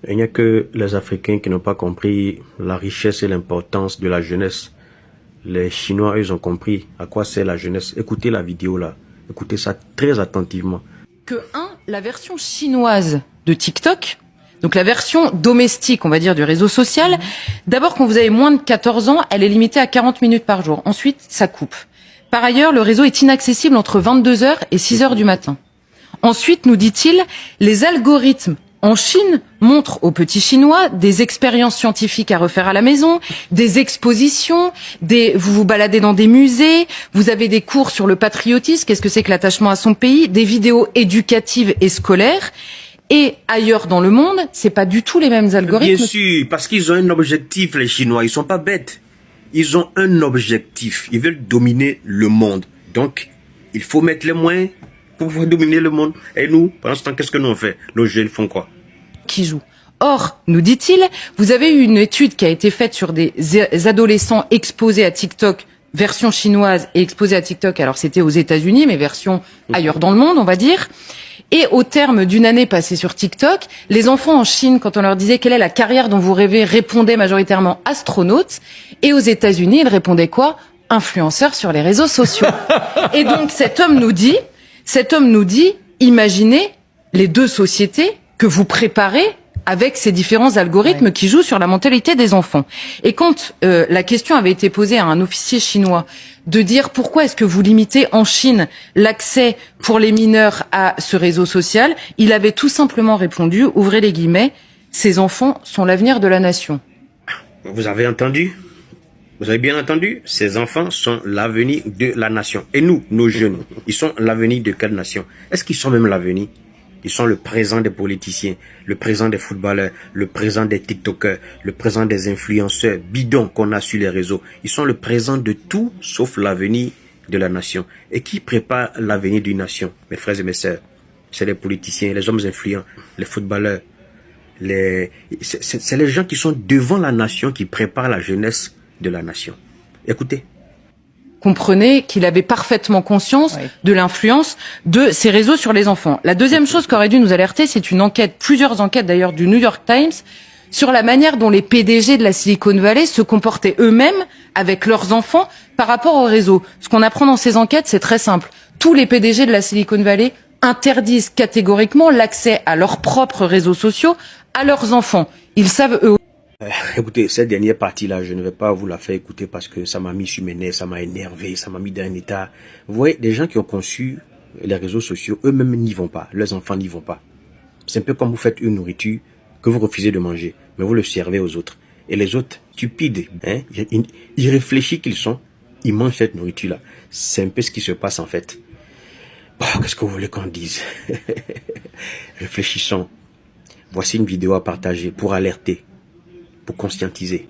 Il n'y a que les Africains qui n'ont pas compris la richesse et l'importance de la jeunesse. Les Chinois, ils ont compris à quoi sert la jeunesse. Écoutez la vidéo là. Écoutez ça très attentivement. La version chinoise de TikTok, donc la version domestique, on va dire, du réseau social, d'abord, quand vous avez moins de 14 ans, elle est limitée à 40 minutes par jour. Ensuite, ça coupe. Par ailleurs, le réseau est inaccessible entre 22h et 6h du matin. Ensuite, nous dit-il, les algorithmes en Chine montrent aux petits Chinois des expériences scientifiques à refaire à la maison, des expositions, vous vous baladez dans des musées, vous avez des cours sur le patriotisme, qu'est-ce que c'est que l'attachement à son pays, des vidéos éducatives et scolaires. Et ailleurs dans le monde, c'est pas du tout les mêmes algorithmes. Bien sûr, parce qu'ils ont un objectif, les Chinois, ils sont pas bêtes. Ils ont un objectif, ils veulent dominer le monde. Donc, il faut mettre les moyens pour pouvoir dominer le monde. Et nous, pendant ce temps, qu'est-ce que nous on fait? Nos jeunes font quoi? Qui jouent. Or, nous dit-il, vous avez eu une étude qui a été faite sur des adolescents exposés à TikTok, version chinoise, et exposés à TikTok, alors c'était aux États-Unis, mais version ailleurs dans le monde, on va dire. Et au terme d'une année passée sur TikTok, les enfants en Chine, quand on leur disait quelle est la carrière dont vous rêvez, répondaient majoritairement astronautes. Et aux États-Unis, ils répondaient quoi? Influenceurs sur les réseaux sociaux. Et donc cet homme nous dit, imaginez les deux sociétés que vous préparez avec ces différents algorithmes qui jouent sur la mentalité des enfants. Et quand la question avait été posée à un officier chinois de dire pourquoi est-ce que vous limitez en Chine l'accès pour les mineurs à ce réseau social, il avait tout simplement répondu, ouvrez les guillemets, ces enfants sont l'avenir de la nation. Vous avez entendu? Vous avez bien entendu? Ces enfants sont l'avenir de la nation. Et nous, nos jeunes, ils sont l'avenir de quelle nation? Est-ce qu'ils sont même l'avenir? Ils sont le présent des politiciens, le présent des footballeurs, le présent des TikTokers, le présent des influenceurs bidons qu'on a sur les réseaux. Ils sont le présent de tout sauf l'avenir de la nation. Et qui prépare l'avenir d'une nation, mes frères et mes sœurs? C'est les politiciens, les hommes influents, les footballeurs. C'est les gens qui sont devant la nation qui préparent la jeunesse de la nation. Écoutez. Comprenez qu'il avait parfaitement conscience de l'influence de ces réseaux sur les enfants. La deuxième chose qu'aurait dû nous alerter, c'est une enquête, plusieurs enquêtes d'ailleurs du New York Times, sur la manière dont les PDG de la Silicon Valley se comportaient eux-mêmes avec leurs enfants par rapport au réseau. Ce qu'on apprend dans ces enquêtes, c'est très simple. Tous les PDG de la Silicon Valley interdisent catégoriquement l'accès à leurs propres réseaux sociaux à leurs enfants. Ils savent eux. Écoutez, cette dernière partie-là, je ne vais pas vous la faire écouter parce que ça m'a mis sur mes nerfs, ça m'a énervé, ça m'a mis dans un état. Vous voyez, des gens qui ont conçu les réseaux sociaux, eux-mêmes n'y vont pas, leurs enfants n'y vont pas. C'est un peu comme vous faites une nourriture que vous refusez de manger, mais vous le servez aux autres. Et les autres, stupides, hein, irréfléchis qu'ils sont, ils mangent cette nourriture-là. C'est un peu ce qui se passe en fait. Bon, qu'est-ce que vous voulez qu'on dise? Réfléchissons. Voici une vidéo à partager pour alerter, pour conscientiser.